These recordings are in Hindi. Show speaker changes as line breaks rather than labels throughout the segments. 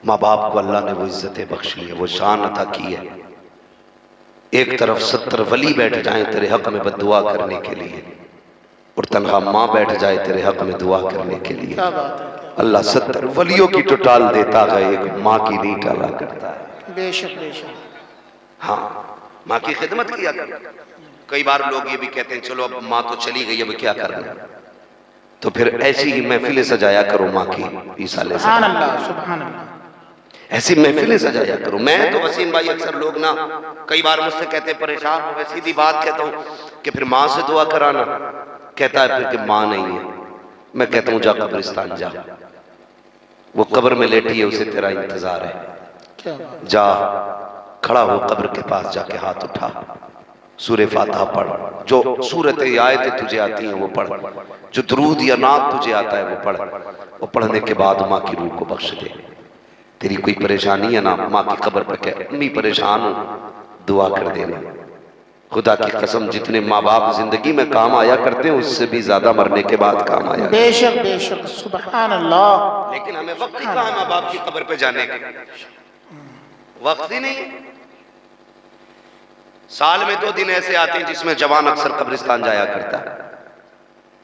माँ बाप को अल्लाह ने वो इज्जतें बख्शी है, वो शान अता की है। एक तरफ 70 वली बैठ जाएं तेरे हक में बद्दुआ करने के लिए, और तनहा माँ बैठ जाए तेरे हक में दुआ करने के लिए। अल्लाह 70 वलियों की तो टाल देता है, एक माँ की नहीं टाला करता है।
बेशक बेशक।
हाँ, माँ की खिदमत किया कर। कई बार लोग ये भी कहते हैं चलो अब माँ तो चली गई, अब क्या करना, तो फिर ऐसी ही महफिलें सजाया करो माँ की।
सुभान अल्लाह सुभान अल्लाह।
ऐसी महफिलें सजाया करो। मैं तो वसीम भाई अक्सर लोग ना कई बार मुझसे कहते परेशान हो गए, सीधी बात कहता हूँ कि फिर माँ से दुआ कराना, कहता है फिर कि माँ नहीं है। मैं कहता हूँ जा कब्रिस्तान जा, वो कब्र में लेटी है, उसे तेरा इंतजार है। जा खड़ा हो कब्र के पास, जाके हाथ उठा, सूरे फातिहा पढ़, जो सूरत आयतें तुझे आती हैं वो पढ़, जो दुरूद या नात तुझे आता है वो पढ़। वो पढ़ने के बाद माँ की रूह को बख्श दे। तेरी कोई परेशानी है ना, माँ की कब्र पे कह अम्मी परेशान हूं, दुआ कर देना। खुदा की कसम जितने माँ बाप जिंदगी में काम आया करते हैं उससे भी ज्यादा मरने के बाद काम आया।
बेशक बेशक सुभान अल्लाह।
लेकिन हमें वक्त ही कहाँ है माँ बाप की कब्र पे जाने का, वक्त ही नहीं। साल में 2 दिन ऐसे आते हैं जिसमें जवान अक्सर कब्रिस्तान जाया करता है,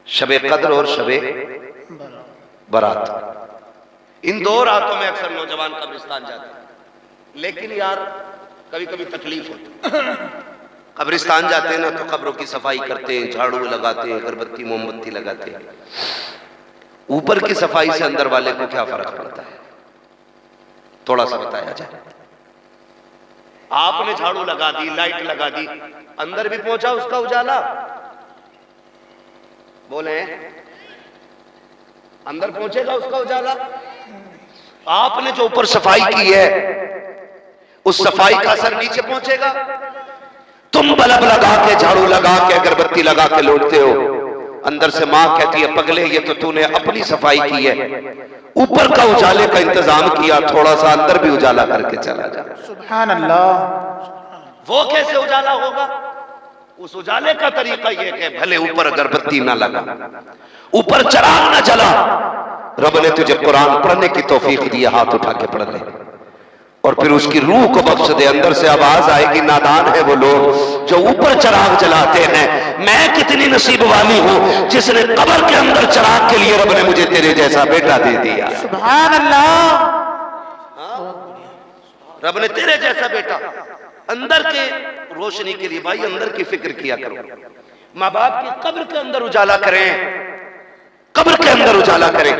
शबे कद्र और शबे बारात। इन 2 रातों में अक्सर नौजवान कब्रिस्तान जाते हैं। लेकिन यार कभी कभी तकलीफ होती है। कब्रिस्तान जाते हैं ना तो कब्रों की सफाई करते हैं, झाड़ू लगाते हैं, अगरबत्ती मोमबत्ती लगाते हैं। ऊपर की सफाई से अंदर वाले को क्या फर्क पड़ता है, थोड़ा सा बताया जाए। आपने झाड़ू लगा दी, लाइट लगा दी, अंदर भी पहुंचा उसका उजाला, बोले अंदर पहुंचेगा उसका उजाला। आपने जो ऊपर सफाई की है उस सफाई का असर नीचे पहुंचेगा। तुम बल्ब लगा के, झाड़ू लगा के, अगरबत्ती लगा के लौटते हो, अंदर से मां कहती है पगले ये तो तूने अपनी सफाई की है, ऊपर का उजाले का इंतजाम किया, थोड़ा सा अंदर भी उजाला करके चला जा।
सुभान अल्लाह।
वो कैसे उजाला होगा? उस उजाले का तरीका यह कि भले ऊपर अगरबत्ती ना लगा, ऊपर चिराग ना जला, रब ने तुझे कुरान पढ़ने की तौफीक दी, हाथ उठा के पढ़ ले और फिर उसकी रूह को बख्श दे। अंदर से आवाज आएगी नादान है वो लोग जो ऊपर चिराग जलाते हैं, मैं कितनी नसीब वाली हूं जिसने कब्र के अंदर चिराग के लिए रब ने मुझे तेरे जैसा बेटा दे दिया।
सुभान अल्लाह।
रब ने तेरे जैसा बेटा अंदर के रोशनी के लिए। भाई अंदर की फिक्र किया करो, माँ बाप की कब्र के अंदर उजाला करें, कब्र के अंदर उजाला करें।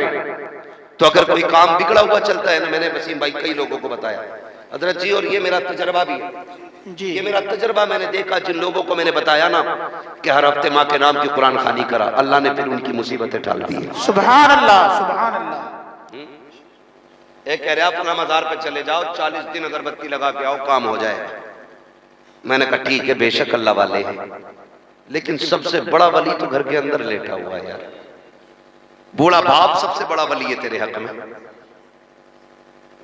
तो अगर कोई काम बिगड़ा हुआ चलता है ना, मैंने वसीम भाई कई लोगों को बताया हजरत जी, और ये मेरा तजर्बा भी है जी, ये मेरा तजर्बा, मैंने देखा जिन लोगों को मैंने बताया ना कि हर हफ्ते माँ के नाम की कुरान खानी करा, अल्लाह ने फिर उनकी मुसीबतें टाल दी है।
सुभान अल्लाह सुभान अल्लाह।
एक कह रहे आप अपना मजार पे चले जाओ, 40 दिन अगरबत्ती लगा के आओ, काम हो जाएगा। मैंने कहा ठीक है, बेशक अल्लाह वाले हैं, लेकिन सबसे बड़ा वली तो घर के अंदर लेटा हुआ है यार। बूढ़ा बाप सबसे बड़ा वली है तेरे हक में,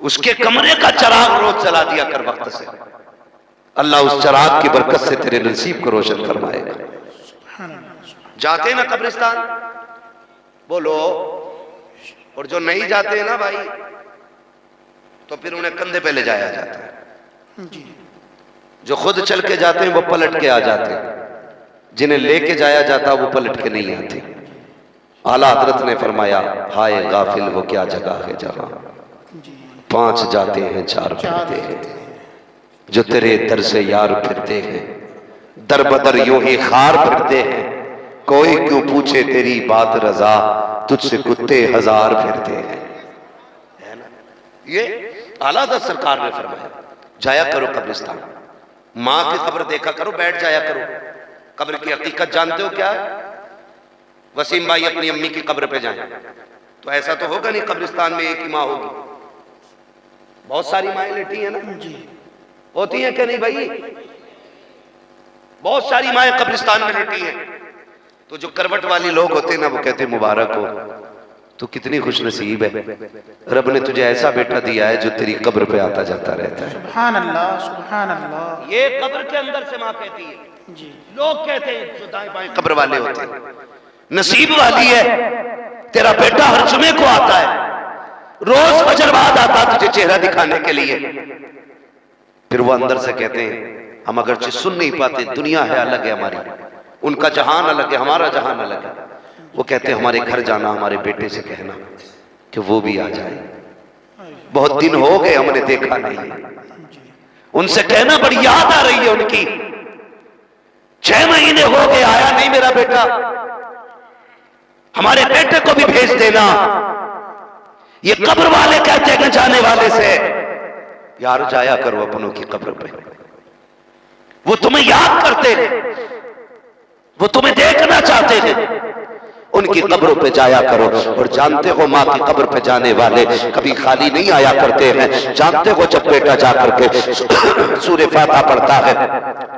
उसके कमरे का चिराग रोज जला दिया कर वक्त से, अल्लाह उस चिराग की बरकत से तेरे नसीब को रोशन फरमाएगा। जाते ना कब्रिस्तान बोलो, और जो नहीं जाते ना भाई तो फिर उन्हें कंधे पे ले जाया जाता है। जो खुद चल के जाते हैं वो पलट के आ जाते हैं, जिन्हें लेके जाया जाता वो पलट के नहीं आते। आला हजरत ने फरमाया हाय गाफिल वो क्या जगह है जहां 5 जाते हैं 4 फिरते हैं, जो तेरे दर से यार फिरते हैं, दर बदर यूं ही खार फिरते हैं, कोई क्यों पूछे तेरी बात रजा, तुझसे कुत्ते 1000 फिरते हैं। है ना, ये आला हज़रत सरकार ने फरमाया जाया करो कब्रिस्तान, माँ की कब्र देखा करो, बैठ जाया करो। कब्र की हकीकत जानते हो क्या है? वसीम भाई अपनी अम्मी की कब्र पे जाएं तो ऐसा तो होगा नहीं कब्रिस्तान में एक ही माँ होगी, बहुत सारी माएँ लेटी है ना जी, होती है क्या नहीं भाई? बहुत सारी माएँ कब्रिस्तान में लेटी हैं। तो जो करवट वाली लोग होते हैं ना वो कहते हैं मुबारक हो, तो कितनी खुश नसीब है, रब ने तुझे ऐसा बेटा दिया है जो तेरी कब्र पे आता जाता रहता है।
सुभान अल्लाह सुभान अल्लाह।
ये कब्र के अंदर से माँ कहती है जी, लोग कहते हैं जो दाएं बाएं कब्र वाले होते हैं, नसीब वाली है तेरा बेटा हर जुमे को आता है, रोज फजर बाद आता तुझे चेहरा दिखाने के लिए। फिर वो अंदर से कहते हैं हम अगरचे सुन नहीं पाते, दुनिया है अलग है हमारी, उनका जहान अलग है, हमारा जहान अलग है। वो कहते हैं हमारे घर जाना, हमारे बेटे से कहना कि वो भी आ जाए, बहुत दिन हो गए हमने देखा नहीं। उनसे कहना बड़ी याद आ रही है उनकी, 6 महीने हो गए आया नहीं मेरा बेटा, हमारे बेटे को भी भेज देना। ये कब्र वाले कहते हैं जाने वाले से, यार जाया करो अपनों की कब्र पे, वो तुम्हें याद करते हैं, वो तुम्हें देखना चाहते हैं, उनकी कब्रों पे जाया करो। और जानते हो माँ की कब्र पे जाने वाले कभी खाली नहीं आया करते हैं। जानते हो जब बेटा जा करके सूरह फातिहा पढ़ता है,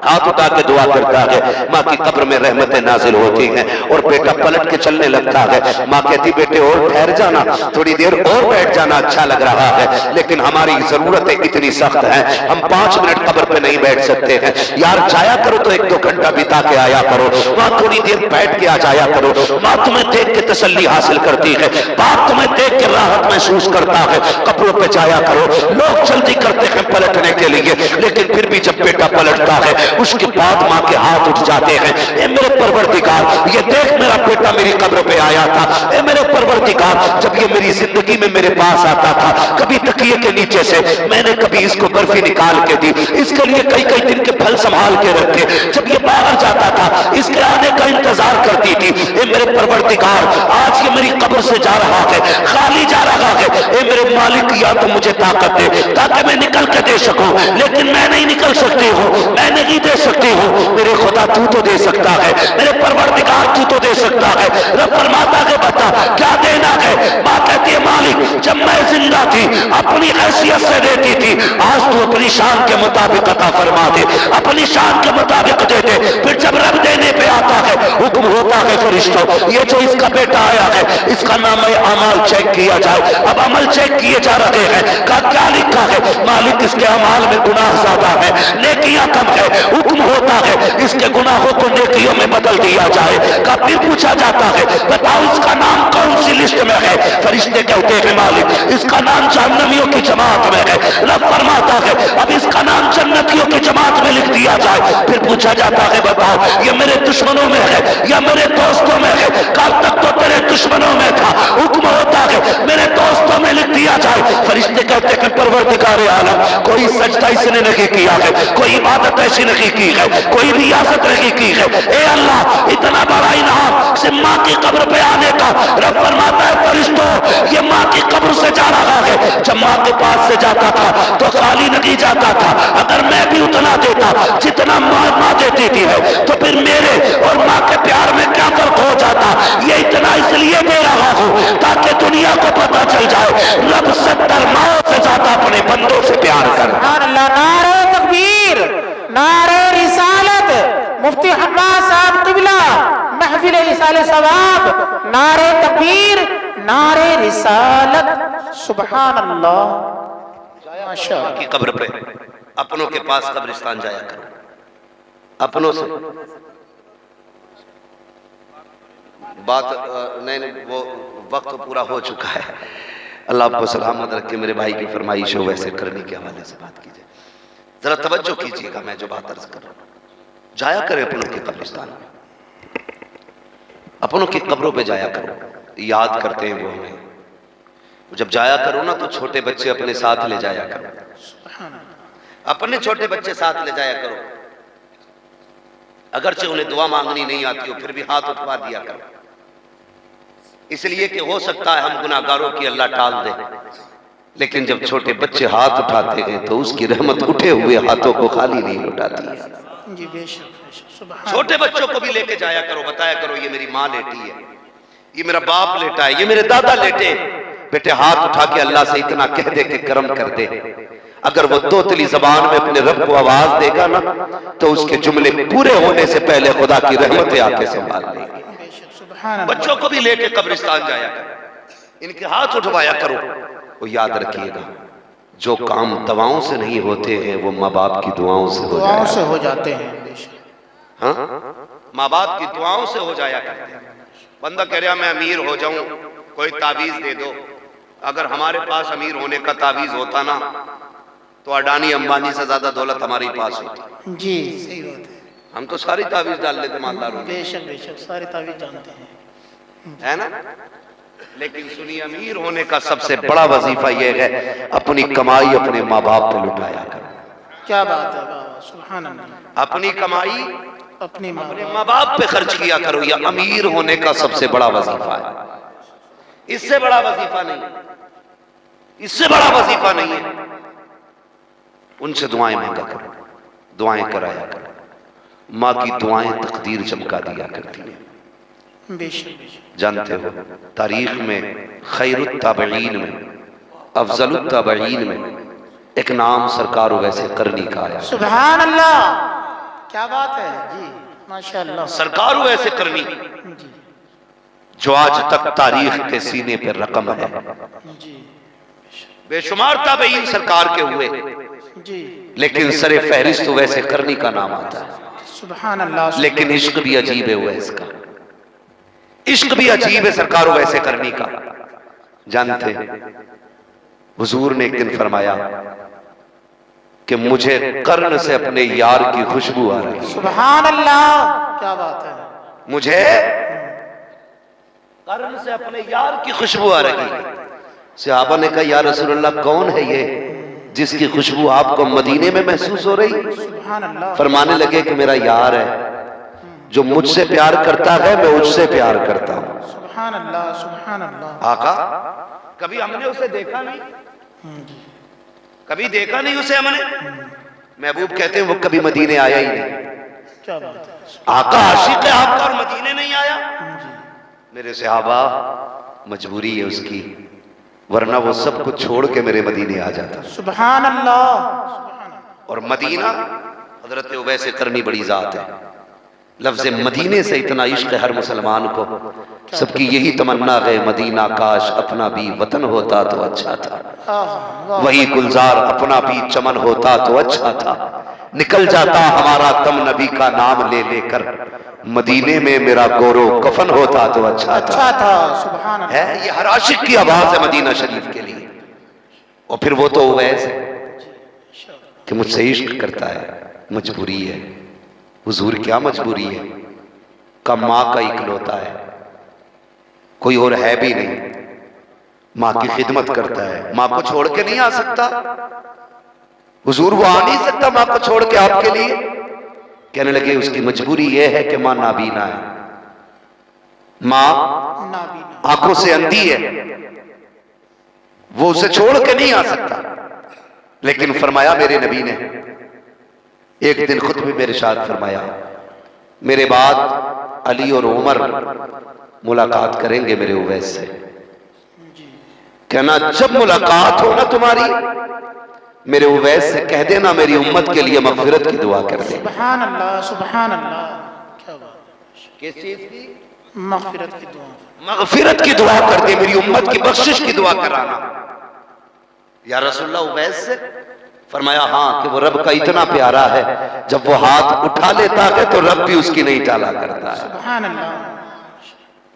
हाथ उठा के दुआ करता है, माँ की कब्र में रहमतें नाजिल होती हैं और बेटा पलट के चलने लगता है। माँ कहती बेटे और ठहर जाना, थोड़ी देर और बैठ जाना, अच्छा लग रहा है, लेकिन हमारी जरूरतें इतनी सख्त हैं, हम 5 मिनट कब्र पे नहीं बैठ सकते हैं। यार जाया करो तो 1-2 घंटा बिता के आया करो, माँ थोड़ी देर बैठ के आ जाया करो। माँ तुम्हें देख के तसल्ली हासिल करती है, बाप तुम्हें देख के राहत महसूस करता है, कब्रों पे जाया करो। लोग जल्दी करते हैं पलटने के लिए, लेकिन फिर भी जब बेटा पलटता है उसके बाद माँ के हाथ उठ जाते हैं, ए मेरे परवरदिगार, ये देख मेरा बेटा मेरी कब्र पे आया था, ए मेरे परवरदिगार, जब ये मेरी जिंदगी में मेरे पास आता था, कभी तकिए के नीचे से मैंने कभी इसको बर्फी निकाल के दी, इसके लिए कई दिन के फल संभाल के रखे, जब ये बाहर जाता था इसके आने का इंतजार करती थी। ए मेरे परवरदिगार, आज ये मेरी कब्र से जा रहा है, खाली जा रहा है, ए मेरे मालिक या तो मुझे ताकत दे ताकि मैं निकल के दे सकूं, लेकिन मैं नहीं निकल सकती हूँ, मैं नहीं दे सकती हूँ। मेरे खुदा तू तो दे सकता है, मेरे परवरदिगार तू तो दे सकता है। रब फरमाता है बता क्या देना है। माँ कहती है मालिक जब मैं जिंदा थी अपनी हैसियत से देती थी, आज तू अपनी शान के मुताबिक अता फरमा दे, अपनी शान के मुताबिक दे दे। फिर जब रब देने पे आता है हुक्म होता है फरिश्तों, ये जो इसका बेटा आया है इसका नाम है अमाल चेक किया जाए। अब अमल चेक किए जा रहे हैं, क्या लिखा है? मालिक इसके अमाल में गुनाह ज्यादा है, नेकियां कम है। हुक्म होता है इसके गुनाहों को नेकियों में बदल दिया जाए। फिर पूछा जाता है बताओ इसका नाम कौन सी लिस्ट में है? फरिश्ते कहते हैं मालिक इसका नाम जहन्नमियों की जमात में है। रब फरमाता है अब इसका नाम जन्नतियों की जमात में लिख दिया जाए। फिर पूछा जाता है बताओ ये मेरे दुश्मनों में है या मेरे दोस्तों में है? कल तक तो तेरे दुश्मनों में था, हुक्म होता है मेरे दोस्तों में लिख दिया जाए। फरिश्ते कहते हैं परवरदिगार आलम कोई सजदा इसने नहीं किया है, कोई इबादत ऐसी नहीं की है, कोई रियासत नहीं की है, ए अल्लाह इतना बड़ा इनाम से माँ की कब्र पे आने का। रब फरमाता है फरिश्तों ये माँ की कब्र से जा रहा है। जब माँ के पास से जाता था तो खाली नहीं जाता था, अगर मैं भी उतना देता जितना माँ देती थी है तो फिर मेरे और माँ के प्यार में क्या फर्क हो जाता? ये इतना इसलिए दे रहा हूं ताकि दुनिया को पता चल जाए रब 70 माओ से ज्यादा अपने बंदों से प्यार कर।
नारे तकबीर, नारे रिसालत, मुफ्ती हम्माद साहब किबला, महफिल इसाले सवाब, नारे तकबीर, नारे रिसालत, सुभान अल्लाह। माशाअल्लाह।
की कब्र पे अपनों के पास कब्रिस्तान जाया करो, अपनों से बात नहीं, वो वक्त पूरा हो चुका है। अल्लाह आपको सलामत रखे। मेरे भाई की फरमाइश हो वैसे करने के हवाले से बात कीजिए, जरा तवज्जो कीजिएगा मैं जो बात अर्ज कर रहा हूं। जाया करें अपनों के कब्रिस्तान में, अपनों की कब्रों पे जाया करो, याद करते हैं वो हमें। जब जाया करो ना तो छोटे बच्चे अपने साथ ले जाया करो, अपने छोटे बच्चे साथ ले जाया करो। अगरचे उन्हें दुआ मांगनी नहीं आती हो फिर भी हाथ उठवा दिया करो, इसलिए कि हो सकता है हम गुनाहगारों की अल्लाह टाल दे। लेकिन जब छोटे बच्चे हाथ उठाते हैं तो उसकी रहमत उठे हुए हाथों को खाली नहीं उठाती है।
जी बेशक।
छोटे बच्चों को भी लेके जाया करो, बताया करो ये मेरी माँ लेटी है, ये मेरा बाप लेटा है, ये मेरे दादा लेटे। बेटे हाथ उठा के अल्लाह से इतना कह दे कि करम कर दे। अगर वो तोतली जबान में अपने रब को आवाज देगा ना तो उसके जुमले पूरे होने से पहले खुदा की रहमतें आके संभाल लेगी। बच्चों को भी लेके कब्रिस्तान जाया करो, इनके हाथ उठवाया करो। वो याद रखिएगा जो काम दवाओं से नहीं होते हैं वो माँ बाप की दुआओं से हो
जाते हैं।
हाँ, माँ बाप की दुआओं से हो जाया करते हैं। बंदा कह रहा मैं अमीर हो जाऊं, कोई ताबीज दे दो, अगर हमारे पास अमीर होने का तावीज होता ना तो अडानी अंबानी से ज्यादा दौलत हमारे पास होती।
जी सही बात है।
हम तो सारी तावीज डाल लेते मालदारों में,
बेशक सारी तावीज जानते हैं,
है ना। लेकिन सुनिए, अमीर होने का सबसे बड़ा वजीफा यह है अपनी कमाई अपने माँ बाप पे लुटाया करो।
क्या बात है, वाह सुभान अल्लाह।
अपनी कमाई
अपने
माँ बाप पे खर्च किया करो, यह अमीर होने का सबसे बड़ा वजीफा है। इससे बड़ा वजीफा नहीं, इससे बड़ा वजीफा नहीं है। उनसे दुआएं मांगा करो, दुआएं कराया करो। माँ की दुआएं तकदीर चमका दिया करती है। जानते हो तारीख में खैरुत ताबईन में, अफजलुत ताबईन में एक नाम सरकार वैसे करनी का आया।
सुभान अल्लाह, क्या बात है जी, माशाअल्लाह।
सरकार वैसे करनी जो आज तक तारीख के सीने पर रकम है। बेशुमार ताबईन सरकार के हुए
जी,
लेकिन सरे फहरिस्त वैसे करनी का नाम आता है।
सुभान अल्लाह।
लेकिन इश्क भी अजीब है वैस का, इश्क भी अजीब है सरकार वैसे करनी का। जानते हुजूर ने एक दिन फरमाया कि मुझे कर्ण से अपने यार की खुशबू आ रही।
सुभान अल्लाह, क्या बात है।
मुझे कर्ण से अपने यार की खुशबू आ रही। सहाबा ने कहा या रसूलल्लाह कौन है ये जिसकी खुशबू आपको मदीने में महसूस हो रही?
सुभान अल्लाह।
फरमाने लगे कि मेरा यार है जो मुझसे प्यार करता है, मैं उससे प्यार करता हूं।
सुभान अल्लाह, सुभान अल्लाह।
आका कभी हमने उसे देखा नहीं, कभी देखा नहीं उसे हमने। महबूब कहते हैं वो कभी मदीने आया ही नहीं।
क्या बात है।
आका आशिक है आपका और मदीने नहीं आया। मेरे सहाबा मजबूरी है उसकी, वरना वो सब कुछ छोड़ के मेरे मदीने आ जाता।
सुभान अल्लाह।
और मदीना हजरत उवैस करनी बड़ी जात है। लफ्ज मदीने से इतना इश्क है हर मुसलमान को, सबकी यही तमन्ना है मदीना काश अपना भी वतन होता तो अच्छा था। वही गुलजार अपना भी चमन होता तो अच्छा था। निकल जाता हमारा दम नबी का नाम ले लेकर, मदीने में मेरा गोरो कफन होता तो अच्छा था।
सुभान अल्लाह।
है ये हर आशिक की आवाज है मदीना शरीफ के लिए। और फिर वो तो उवैस है कि मुझसे इश्क करता है, मजबूरी है। हुजूर क्या मजबूरी है? का माँ का इकलौता है, कोई और है भी नहीं, माँ की खिदमत करता है, माँ को छोड़ के नहीं आ सकता। हुजूर वो आ नहीं सकता माँ को छोड़ के आपके लिए। कहने लगे उसकी मजबूरी यह है कि माँ नाबीना है, माँ आंखों से अंधी है, वो उसे छोड़ के नहीं आ सकता। लेकिन फरमाया मेरे नबी ने एक दिन खुद भी मेरे साथ फरमाया, मेरे बाद अली और उमर मुलाकात करेंगे मेरे उवैस से। कहना जब मुलाकात हो ना तुम्हारी, मेरे उवैस से कह देना मेरी उम्मत के लिए मगफिरत की दुआ कर दे।
सुभान अल्लाह, सुभान अल्लाह। क्या बात।
किस चीज की?
मगफिरत की दुआ।
मगफिरत की दुआ कर दे, मेरी उम्मत की बख्शिश की दुआ कराना। या रसूलुल्लाह उवैस से? फरमाया हाँ, कि वो रब का इतना प्यारा है जब वो हाथ उठा लेता है तो रब भी उसकी नहीं टाला करता है।
सुभान अल्लाह।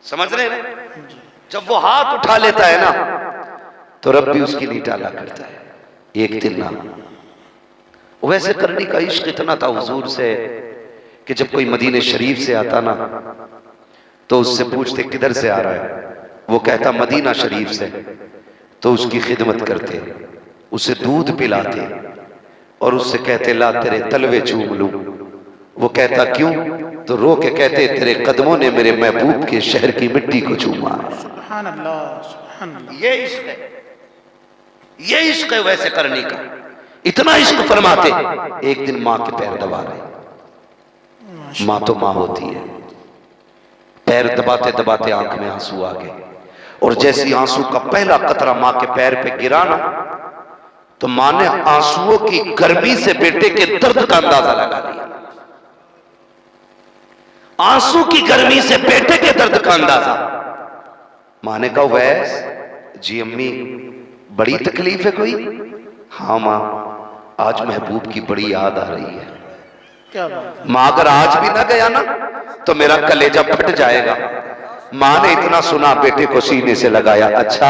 समझ रहे हैं? जब वो हाथ उठा लेता है ना तो रब भी उसकी नहीं टाला करता है। एक दिन ना वैसे करने का इश्क इतना था हुजूर से कि जब कोई मदीने शरीफ से आता ना तो उससे पूछते किधर से आ रहा है, वो कहता मदीना शरीफ से। तो उसकी खिदमत करते, उसे दूध पिलाते और उससे कहते ला तेरे तलवे चूम लूं। वो कहता क्यों? तो रो के कहते तेरे कदमों ने मेरे महबूब के शहर की मिट्टी को चूमा।
सुभान अल्लाह, सुभान अल्लाह।
ये इश्क है, ये इश्क है वैसे करने का। इतना इश्क फरमाते एक दिन माँ के पैर दबा रहे। माँ तो माँ होती है, पैर दबाते दबाते आंख में आंसू आ गए और जैसे आंसू का पहला कतरा माँ के पैर पे गिरा ना तो माँ ने आंसुओं की गर्मी से बेटे के दर्द का अंदाजा लगा लिया। आंसू की गर्मी से बेटे के दर्द का अंदाजा। माँ ने कहा वैस जी अम्मी बड़ी तकलीफ है कोई? हाँ माँ आज महबूब की बड़ी याद आ रही है।
क्या बात।
माँ अगर आज भी ना गया ना तो मेरा कलेजा फट जाएगा। माँ ने इतना सुना, बेटे को सीने से लगाया। अच्छा,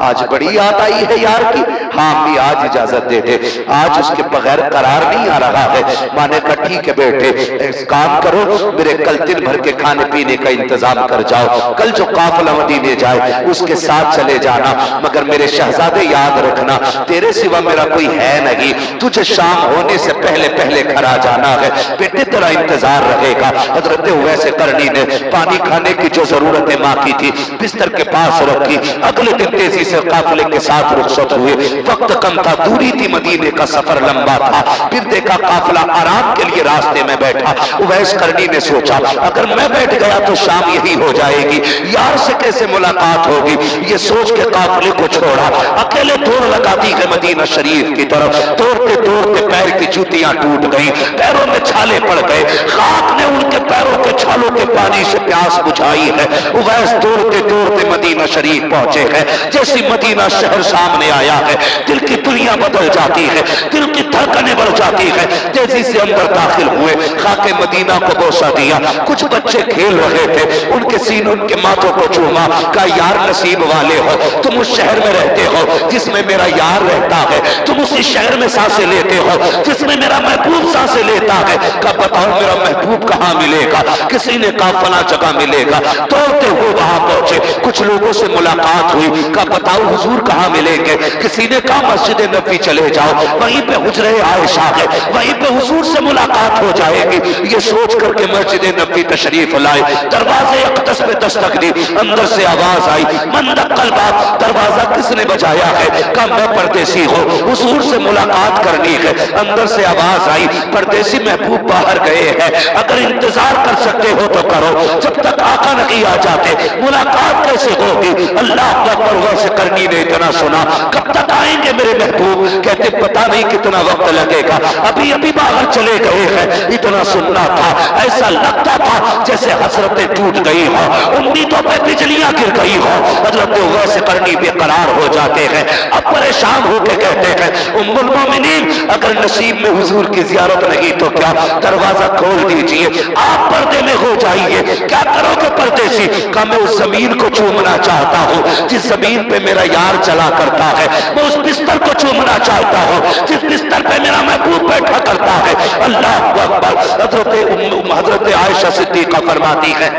आज बड़ी याद आई है यार की। हाँ अम्मी, आज इजाजत दे दे, आज उसके बगैर करार नहीं आ रहा है। माँ ने कहा ठीक है बेटे, एक काम करो, मेरे कल दिन भर के खाने पीने का इंतजाम कर जाओ। कल जो काफिला मदीने जाए उसके साथ चले जाना, मगर मेरे शहजादे याद रखना, तेरे सिवा मेरा कोई है नहीं, तुझे शाम होने से पहले पहले खरा जाना है। बेटे तेरा इंतजार रहेगा। हजरत उवैस करनी ने पानी खाने की जो जरूरत माँ की थी बिस्तर के पास रखी। अगले दिन तेजी से काफिले के साथ रुखसत हुए। वक्त कम था, दूरी थी, मदीने का सफर लंबा था। फिर देखा काफिला आराम के लिए रास्ते में बैठा। उवैस करनी ने सोचा अगर मैं बैठ गया तो शाम यही हो जाएगी, यार से कैसे मुलाकात होगी। ये सोच के काफिले को छोड़ा, अकेले दौड़ लगाती है मदीना शरीफ की तरफ। दौड़ते दौड़ते पैर की जूतियां टूट गई, पैरों में छाले पड़ गए। खाक ने उनके पैरों के छालों के पानी से प्यास बुझाई है। उवैस दौड़ते दौड़ते मदीना शरीफ पहुंचे हैं। जैसी मदीना शहर सामने आया है, दिल की दुनिया बदल जाती है, दिल की धड़कनें बढ़ जाती है। तेजी से अंदर दाखिल हुए, खाके मदीना को बोसा दिया। कुछ बच्चे खेल रहे थे, उनके सीनों उनके माथों को चूमा। कहा यार नसीब वाले हो, तुम उस शहर में रहते हो जिसमें मेरा यार रहता है, तुम उसी शहर में सांसें लेते हो जिसमें मेरा महबूब सांसें लेता है। कब बताओ मेरा महबूब कहाँ मिलेगा। किसी ने कहा फला जगह मिलेगा। दौड़ते हुए वहां पहुंचे, कुछ लोगों से मुलाकात हुई। कहा बताओ हुजूर कहाँ मिलेंगे। किसी ने कहा मस्जिद नबी चले जाओ, वहीं पे हुजरे आयशा है, वहीं पे हुजूर से मुलाकात हो जाएगी। ये सोच करके मस्जिद नबी तशरीफ लाए। दरवाजे अक़दस में दस्तक दी, अंदर से आवाज आई मन दक्कल बाब। दरवाजा किसने बजाया है। कहा मैं परदेसी हूँ, हुजूर से मुलाकात करनी है। अंदर से आवाज आई परदेसी महबूब बाहर गए हैं, अगर इंतजार कर सकते हो तो करो, जब तक आका नहीं आ जाते मुलाकात कैसे होगी। अल्लाह अकबर। वैसे करनी ने इतना सुना, कब तक आएंगे मेरे महबूब। कहते पता नहीं कितना वक्त लगेगा, अभी अभी बाहर चले गए हैं। इतना सुनना था, ऐसा लगता था जैसे हसरतें टूट गई हो, उम्मीदों पे बिजलियां गिर गई हो। हजरत वैसे करनी बेकरार हो जाते हैं। अब परेशान होकर कहते हैं उम्मुल मोमिनीन अगर नसीब में हुजूर की जियारत नहीं तो क्या, दरवाजा खोल दीजिए, आप पर्दे में हो जाइए। क्या करोगे परदेसी। का मैं उस जमीन को चूमना चाहता हूँ जिस जमीन पे मेरा यार चला करता है, मैं उस बिस्तर को चूमना चाहता हूँ जिस बिस्तर पे मेरा महबूब बैठा करता है। अल्लाह अकबर। हजरत आयशा सिद्दीक़ा फरमाती है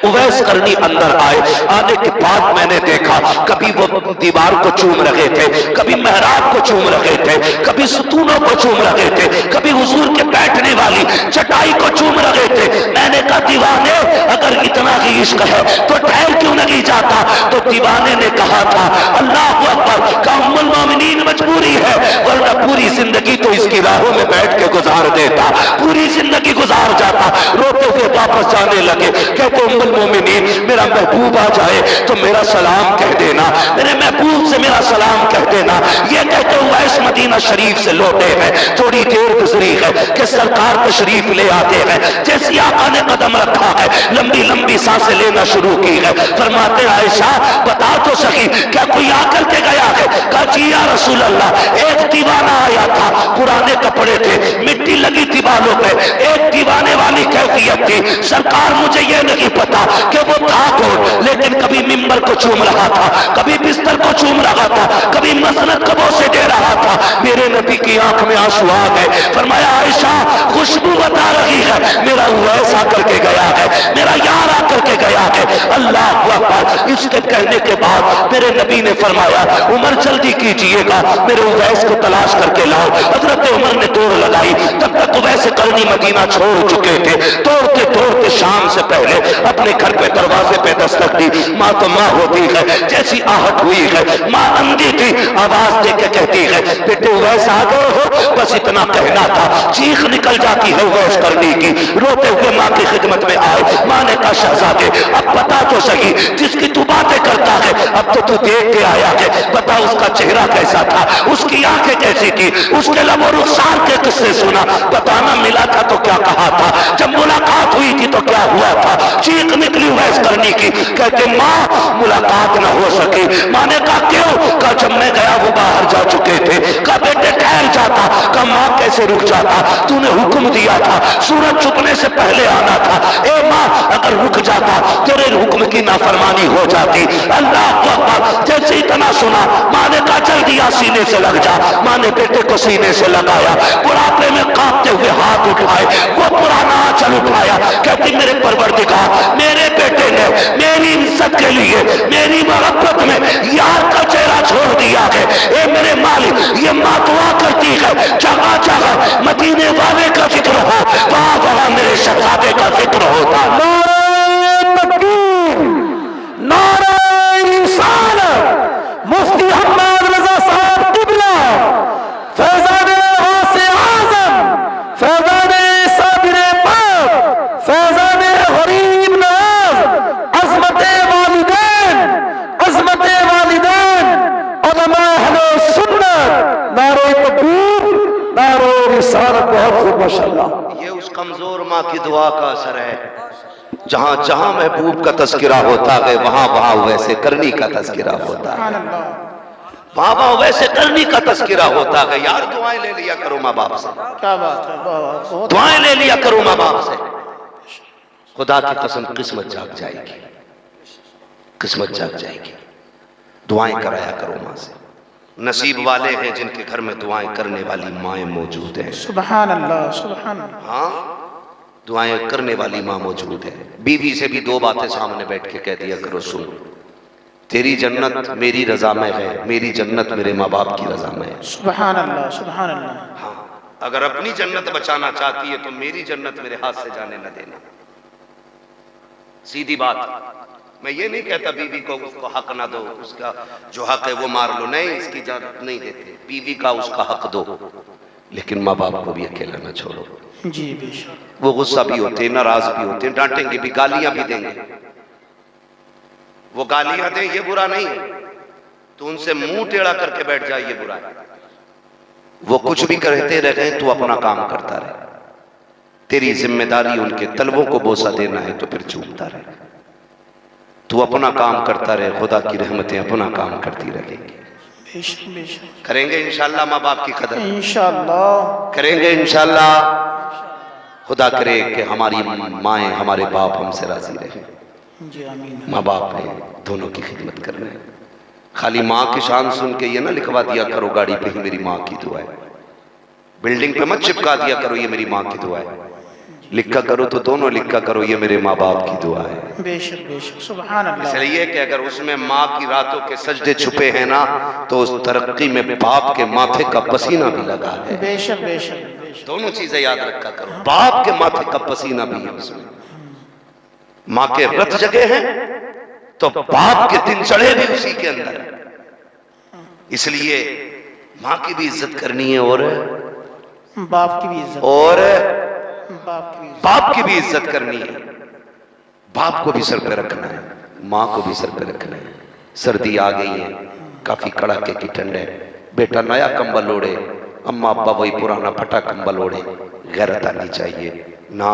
उवैस करनी अंदर आए। आने के बाद मैंने देखा कभी वो दीवार को चूम रहे थे, कभी मेहराब को चूम रहे थे, कभी सुतूनों को चूम रहे थे, कभी हुजूर के बैठने वाली चटाई को चूम रहे थे। मैंने कहा दीवाने अगर इतना ही इश्क है तो ठहर क्यों नहीं जाता। तो दीवाने ने कहा था अल्लाह अकबर का उम्मुल मोमिनीन मजबूरी है, वरना पूरी जिंदगी तो इसकी राहों में बैठ के गुजार देता, पूरी जिंदगी गुजार जाता। रोते हुए वापस जाने लगे। कहते उम्मुल मोमिनीन मेरा महबूब आ जाए तो मेरा सलाम कह देना, मेरे महबूब से मेरा सलाम कह देना। ये कहते उवैस मदीना शरीफ से लौटे हैं। थोड़ी देर गुजरी है कि सरकार तशरीफ ले आते हैं। जैसी आका ने कदम रखा है लंबी लंबी सांसें लेना शुरू की है। फरमाते आयशा बता तो सही क्या कोई आकर के गया है। कहा जी या रसूल अल्लाह एक दीवाना आया था, पुराने कपड़े थे, मिट्टी लगी थी बालों पे, एक दीवाने वाली कैफियत थी। सरकार मुझे ये नहीं पता कि वो था कौन, लेकिन कभी मिंबर को चूम रहा था, कभी बिस्तर को चूम रहा था, कभी मसनद कबों से दे रहा था। मेरे नबी की आंख में आंसू आ गए। फरमाया आयशा खुशबू बता रही है मेरा उवैस आकर के गया है, मेरा यार आकर के गया है। अल्लाह अकबर। इसके कहने के बाद मेरे नबी ने फरमाया उमर जल्दी कीजिएगा, मेरे उवैस को तलाश करके लाओ। हजरत उमर ने दौड़ लगाई। तब तक उवैस करनी मदीना छोड़ चुके थे। दौड़ते दौड़ते शाम से पहले अपने घर पे दरवाजे पे दस्तक दी। माँ तो माँ होती है, जैसी आहट हुई है माँ अंधी थी, आवाज दे के कहती है बेटे उवैस आ गए हो। बस इतना कहना था, चीख निकल जाती है उवैस करनी की। रोते हुए माँ की खिदमत में आए। माँ ने कहा शहजादे अब बता तो सही, जिसकी तू बातें करता है अब तो तू देख के आया है, बता उसका चेहरा कैसा था, उसकी आंखें कैसी थी, उसके लबो रुखसार के किससे सुना, बताना मिला था तो क्या कहा था, जब मुलाकात हुई थी तो क्या हुआ था। चीख निकली उवैस करनी की। कहते माँ मुलाकात ना हो सकी। माँ ने कहा क्यों। कहा जब मैं गया वो बाहर जा चुके थे। कहा बेटे ठहर जाता। का माँ कैसे रुक जाता? तूने हुक्म दिया था सूरज छुपने से पहले आना था। ए माँ, अगर रुक जाता तेरे हुक्म की नाफरमानी हो जाती। अल्लाह अकबर। जैसे इतना सुना, माँ ने कहा जल्दी आ सीने से लग जा। माँ ने बेटे को सीने से लगाया, बुढ़ापे में कांपते हुए हाथ उठाए, वो पुराना आंचल उठाया, कहती मेरे परवरदिगार, मेरे बेटे ने मेरी इज्जत के लिए, मेरी मोहब्बत में यार का चेहरा छोड़ दिया है। ए मेरे मालिक, ये माँ दुआ करती है जगह जगह मदीने वाले का जिक्र हो, वहां वहां मेरे शहजादे का जिक्र होता।
मुफ्ती अहमद रजा साहब किबला, फैजान गौसे आज़म, फैजान साबिर पाक, फैजान गरीब नवाज, अज़मत वालिदैन, अज़मत वालिदैन, उलमा अहले सुन्नत, नारे तकबीर, नारे रिसालत। बहुत खूब माशाअल्लाह।
ये उस कमजोर माँ की दुआ का असर है। जहां जहां महबूब का तस्करा होता है वहां वहां वैसे करनी का तस्करा होता है, वहां वहां वैसे करनी का तस्करा होता है। यार दुआएं ले लिया करो माँ बाप से।
क्या बात है,
दुआएं ले लिया करो माँ बाप से। खुदा की कसम किस्मत जाग जाएगी, किस्मत जाग जाएगी। दुआएं कराया करो माँ से। नसीब वाले हैं जिनके घर में दुआएं करने वाली माएँ मौजूद हैं।
सुभान अल्लाह, सुभान अल्लाह।
हाँ, दुआएं करने वाली माँ मौजूद है। बीवी से भी दो बातें सामने बैठ के कह दिया करो, सुन, तेरी जन्नत मेरी रजा में है, मेरी जन्नत मेरे माँ बाप की रजा में है।
सुभान अल्लाह, सुभान अल्लाह।
हाँ, अगर अपनी जन्नत बचाना चाहती है तो मेरी जन्नत मेरे हाथ से जाने न देना। सीधी बात। मैं ये नहीं कहता बीवी को उसको हक ना दो, उसका जो हक है वो मार लो, नहीं, इसकी इजाजत नहीं देते। बीवी का उसका हक दो, लेकिन माँ बाप को भी अकेला ना छोड़ो।
जी बेशक।
वो गुस्सा भी होते हैं, नाराज भी होते हैं, डांटेंगे भी, गालियां भी देंगे। वो गालियां दें ये बुरा नहीं है, तो उनसे मुंह टेढ़ा करके बैठ जाए ये बुरा है। वो कुछ भी कहते रहे, तू अपना काम करता रहे। तेरी जिम्मेदारी उनके तलवों को बोसा देना है तो फिर चूमता रहे। तू अपना काम करता रहे, खुदा की रहमतें अपना काम करती रहेंगी।
बेशक बेशक।
करेंगे इंशाल्लाह माँ बाप की कदर,
इंशाल्लाह
करेंगे इंशाल्लाह। खुदा करे कि हमारी माएँ हमारे बाप हमसे राजी रहे।
जी आमीन।
माँ बाप ने दोनों की खिदमत करना है। खाली माँ की शान सुन के ये ना लिखवा दिया करो गाड़ी पे ही मेरी माँ की दुआ है, बिल्डिंग पे मत चिपका दिया करो ये मेरी माँ की दुआ है। लिखा करो तो दोनों लिखा करो ये मेरे माँ बाप की दुआ है।
बेशक बेशक। सुभान अल्लाह।
इसलिए कि अगर उसमें माँ की रातों के सजदे छुपे हैं ना, तो उस तरक्की में बाप के माथे का पसीना भी लगा है।
बेशक बेशक बेशक।
दोनों चीजें याद रखा करो, बाप के माथे का पसीना भी है उसमें। माँ के रथ जगे हैं तो बाप के दिन चढ़े भी उसी के अंदर है। इसलिए माँ की भी इज्जत करनी है और
बाप की भी इज्जत,
और
बाप
बाप की
की भी इज्जत।
भी इज्जत करनी है। बाप को भी सर पे रखना है, माँ को भी सर पे रखना है। सर्दी आ गई है, काफी कड़ाके की ठंड है, बेटा नया कंबल ओढ़े, अम्मा अब्बा वही पुराना फटा कंबल ओढ़े। गैरत आनी चाहिए ना,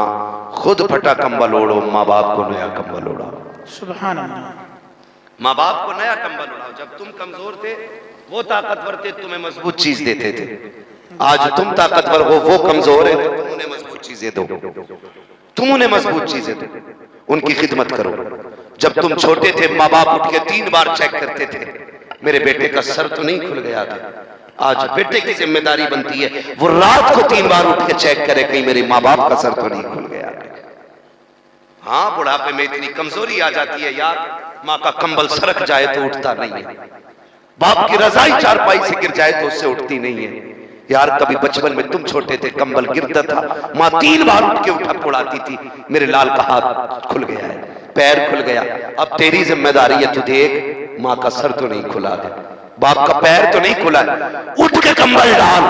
खुद फटा कंबल ओढ़ो, माँ बाप को नया कंबल ओढ़ाओ।
सुभान अल्लाह।
माँ बाप को नया कंबल ओढ़ाओ। जब तुम कमजोर थे वो ताकतवर थे, तुम्हें मजबूत चीज देते थे। आज तुम ताकतवर हो, वो कमजोर है, तुम उन्हें मजबूत चीजें दो, तुम उन्हें मजबूत चीजें दो, उनकी खिदमत करो। जब तुम छोटे थे माँ बाप उठ के 3 बार चेक करते थे, मेरे बेटे का सर तो नहीं खुल गया था। आज बेटे की जिम्मेदारी बनती है वो रात को 3 बार उठ के चेक करे कहीं मेरे माँ बाप का सर तो नहीं खुल गया। हाँ, बुढ़ापे में इतनी कमजोरी आ जाती है यार, माँ का कंबल सरक जाए तो उठता नहीं है, बाप की रजाई चारपाई से गिर जाए तो उससे उठती नहीं है। यार कभी बचपन में तुम छोटे थे, कंबल गिरता था, माँ 3 बार उठ के उठा उड़ाती थी, मेरे लाल का हाथ खुल गया है, पैर खुल गया, अब तेरी जिम्मेदारी है, तू देख माँ का सर तो नहीं खुला है, बाप का पैर तो नहीं खुला है, उठ के कंबल डाल।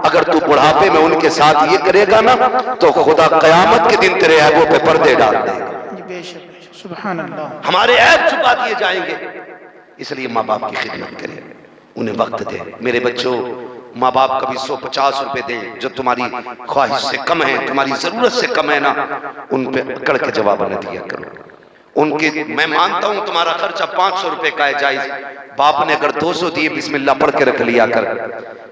अगर तू बुढ़ापे में उनके साथ ये करेगा ना तो खुदा कयामत के दिन तेरे ऐबों पे पर्दे डाल देगा।
बेशक। सुभान अल्लाह।
हमारे ऐब छुपा दिए जाएंगे। इसलिए माँ बाप की खिदमत करें, उन्हें वक्त दे। मेरे बच्चों, माँ बाप कभी 150 रुपए दें जो तुम्हारी ख्वाहिश से कम है, तुम्हारी जरूरत से कम है ना, उन पे अकड़ के जवाब न दिया करो। उनके मैं मानता हूं तुम्हारा खर्चा 500 रुपए का है जायज, बाप ने अगर 200 दिए बिस्मिल्लाह पढ़ के रख लिया कर,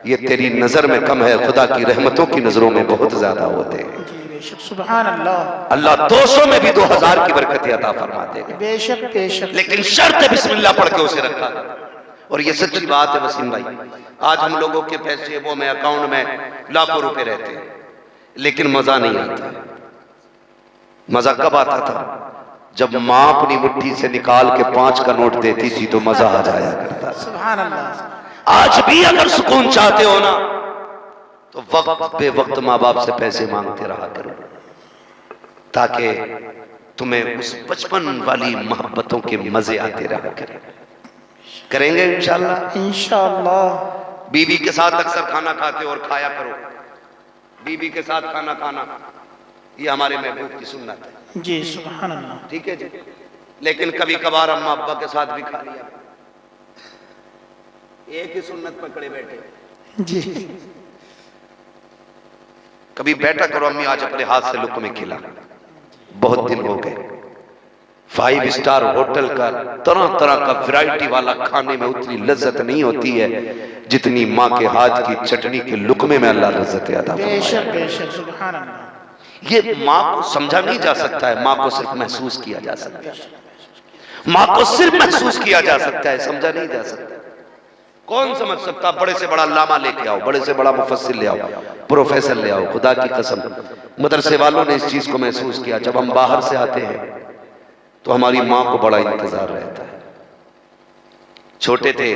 ये तेरी नजर में कम है, खुदा की रहमतों की नजरों में बहुत ज्यादा होते हैं।
बेशक सुभान अल्लाह।
अल्लाह 200 में भी 2000 की बरकत अता फरमा देगा।
बेशक बेशक।
लेकिन शर्त है बिस्मिल्लाह पढ़ के उसे रखा। और ये सच्ची बात है वसीम भाई, आज हम लोगों के पैसे वो में अकाउंट में लाखों रुपए रहते हैं, लेकिन मजा नहीं आता। मजा कब आता था? जब माँ अपनी मुट्ठी से निकाल के 5 का नोट देती थी तो मजा आ जाया करता।
सुभान अल्लाह।
आज भी अगर सुकून चाहते हो ना तो वक्त बे वक्त माँ बाप से पैसे मांगते रहा करो, ताकि तुम्हें उस बचपन वाली मोहब्बतों के मजे आते रहा करें। करेंगे इंशाल्लाह।
इंशाल्लाह।
बीवी के साथ अक्सर खाना खाते और खाया करो, बीवी के साथ खाना खाना ये हमारे महबूब की सुन्नत है।
जी सुभान अल्लाह।
ठीक है जी। लेकिन कभी कभार अम्मा अब्बा के साथ भी खा लिया, एक ही सुन्नत पकड़े बैठे।
जी।
कभी बैठा करो, अम्मी आज अपने हाथ से लुक़्मे खिला, बहुत दिन हो गए। 5 स्टार होटल का तरह तरह का वैरायटी वाला खाने में उतनी लज्जत नहीं होती है जितनी माँ के हाथ की चटनी के लुक़मे में अल्लाह लज्जत अता फरमाए।
बेशक बेशक सुभान अल्लाह।
ये माँ को समझा नहीं जा सकता है, माँ को सिर्फ महसूस किया जा सकता है। माँ को सिर्फ महसूस किया जा सकता है, समझा नहीं जा सकता। कौन समझ सकता? बड़े से बड़ा लामा लेके आओ, बड़े से बड़ा मुफस्सिर ले आओ, प्रोफेसर ले आओ, खुदा की कसम मदरसे वालों ने इस चीज को महसूस किया। जब हम बाहर से आते हैं तो हमारी माँ को बड़ा इंतजार रहता है। छोटे थे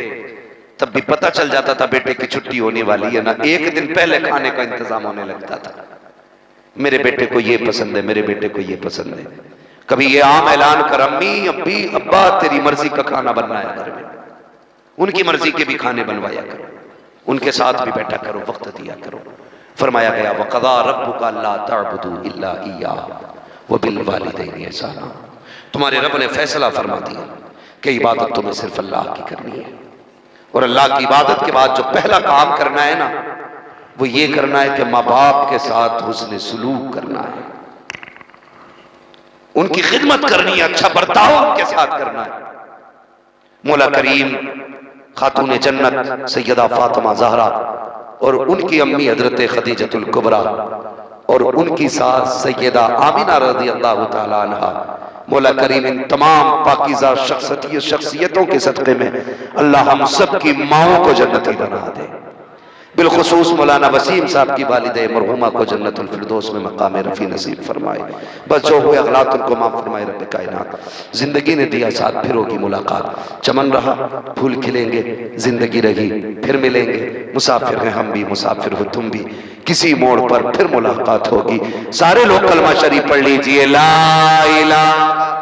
तब भी पता चल जाता था बेटे की छुट्टी होने वाली है ना, एक दिन पहले खाने का इंतजाम होने लगता था। मेरे बेटे को ये पसंद है, मेरे बेटे को ये पसंद है। कभी ये आम ऐलान कर, अम्मी अब्बी अब्बा तेरी मर्जी का खाना बनना है घर में, उनकी मर्जी के भी खाने बनवाया करो, उनके साथ भी बैठा करो, वक्त दिया करो। फरमाया गया वक़ज़ा रब्बुका अल्ला तअबुदू इल्ला इय्याहु व बिल वालिदैनि ihसाना। तुम्हारे रब ने फैसला फरमा दिया कि इबादत तुम्हें सिर्फ अल्लाह की करनी है, और अल्लाह की इबादत के बाद जो पहला काम करना है ना, वो ये करना है कि माँ बाप के साथ हुस्न सुलूक करना है, उनकी खिदमत करनी है, अच्छा बर्ताव उनके साथ करना है। मौला करीम खातून जन्नत सैयदा फातिमा ज़हरा और उनकी अम्मी हजरत खदीजतुल कुबरा और उनकी सास सैयदा आमिना रज़ी अल्लाह तआला अन्हा, मौला करीम इन तमाम पाकीज़ा शख्सियतों के सदक़े में अल्लाह हम सब की माओं को जन्नती बना दे। बिलखुसूस मौलाना वसीम साहब की वालिदे मरहुमा को जन्नतुल फिरदौस में मकाम रफ़ी नसीब फरमाए। बस जो हुए अगलात उनको माफ़ फरमाए रब्बे कायनात। जिंदगी ने दिया साथ, फिर होगी मुलाकात, चमन रहा फूल खिलेंगे, जिंदगी रही फिर मिलेंगे। मुसाफिर हैं हम भी, मुसाफिर हो तुम भी, किसी मोड़ पर फिर मुलाकात होगी। सारे लोग कलमा शरीफ पढ़ लीजिए, ला इलाहा